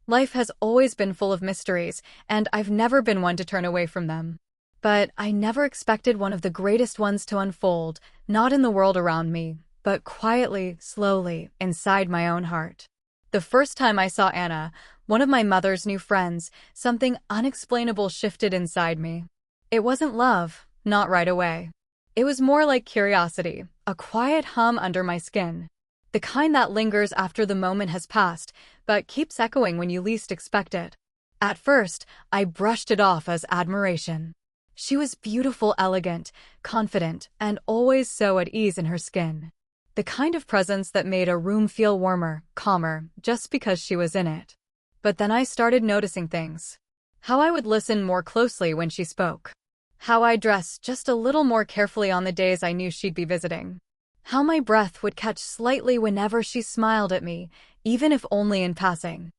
Life has always been full of mysteries, and I've never been one to turn away from them. But I never expected one of the greatest ones to unfold, not in the world around me, but quietly, slowly, inside my own heart. The first time I saw Anna, one of my mother's new friends, something unexplainable shifted inside me. It wasn't love, not right away. It was more like curiosity, a quiet hum under my skin. The kind that lingers after the moment has passed, but keeps echoing when you least expect it. At first, I brushed it off as admiration. She was beautiful, elegant, confident, and always so at ease in her skin. The kind of presence that made a room feel warmer, calmer, just because she was in it. But then I started noticing things. How I would listen more closely when she spoke. How I dressed just a little more carefully on the days I knew she'd be visiting. How my breath would catch slightly whenever she smiled at me, even if only in passing.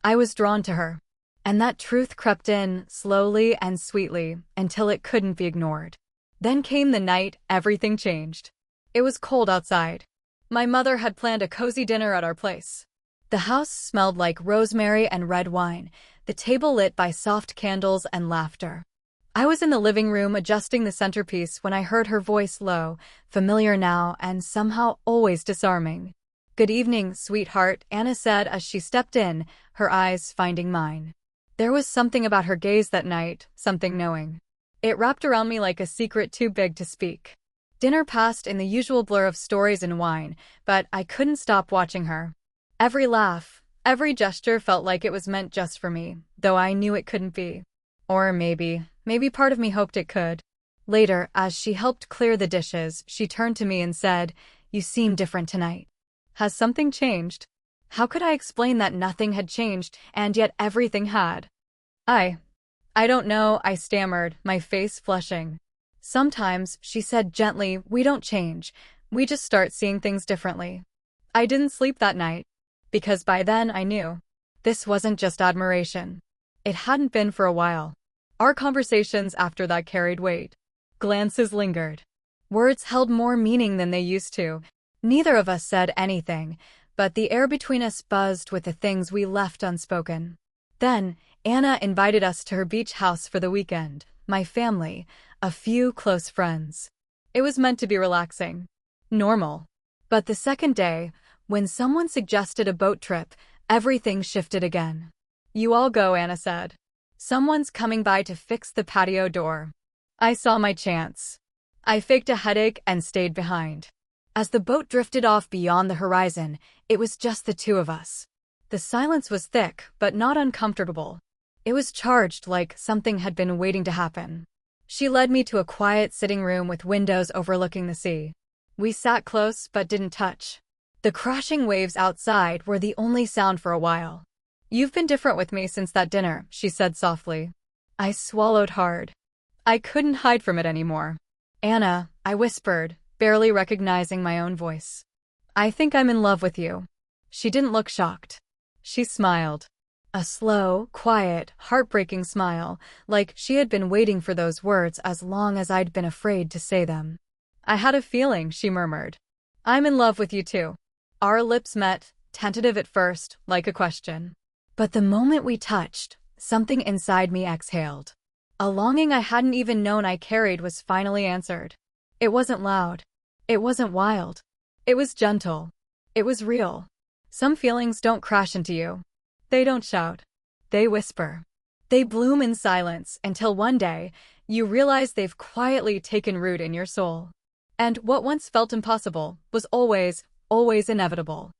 I was drawn to her. And that truth crept in, slowly and sweetly, until it couldn't be ignored. Then came the night everything changed. It was cold outside. My mother had planned a cozy dinner at our place. The house smelled like rosemary and red wine, the table lit by soft candles and laughter. I was in the living room adjusting the centerpiece when I heard her voice, low, familiar now and somehow always disarming. "Good evening, sweetheart," Anna said as she stepped in, her eyes finding mine. There was something about her gaze that night, something knowing. It wrapped around me like a secret too big to speak. Dinner passed in the usual blur of stories and wine, but I couldn't stop watching her. Every laugh, every gesture felt like it was meant just for me, though I knew it couldn't be. Or maybe part of me hoped it could. Later, as she helped clear the dishes, she turned to me and said, "You seem different tonight. Has something changed?" How could I explain that nothing had changed, and yet everything had? I don't know, I stammered, my face flushing. "Sometimes," she said gently, "we don't change. We just start seeing things differently." I didn't sleep that night. Because by then I knew. This wasn't just admiration. It hadn't been for a while. Our conversations after that carried weight. Glances lingered. Words held more meaning than they used to. Neither of us said anything, but the air between us buzzed with the things we left unspoken. Then, Anna invited us to her beach house for the weekend, my family, a few close friends. It was meant to be relaxing. Normal. But the second day, when someone suggested a boat trip, everything shifted again. "You all go," Anna said. "Someone's coming by to fix the patio door." I saw my chance. I faked a headache and stayed behind. As the boat drifted off beyond the horizon, it was just the two of us. The silence was thick, but not uncomfortable. It was charged like something had been waiting to happen. She led me to a quiet sitting room with windows overlooking the sea. We sat close but didn't touch. The crashing waves outside were the only sound for a while. "You've been different with me since that dinner," she said softly. I swallowed hard. I couldn't hide from it anymore. "Anna," I whispered, barely recognizing my own voice. "I think I'm in love with you." She didn't look shocked. She smiled. A slow, quiet, heartbreaking smile, like she had been waiting for those words as long as I'd been afraid to say them. "I had a feeling," she murmured. "I'm in love with you too." Our lips met, tentative at first, like a question. But the moment we touched, something inside me exhaled. A longing I hadn't even known I carried was finally answered. It wasn't loud. It wasn't wild. It was gentle. It was real. Some feelings don't crash into you. They don't shout. They whisper. They bloom in silence until one day, you realize they've quietly taken root in your soul. And what once felt impossible was always inevitable.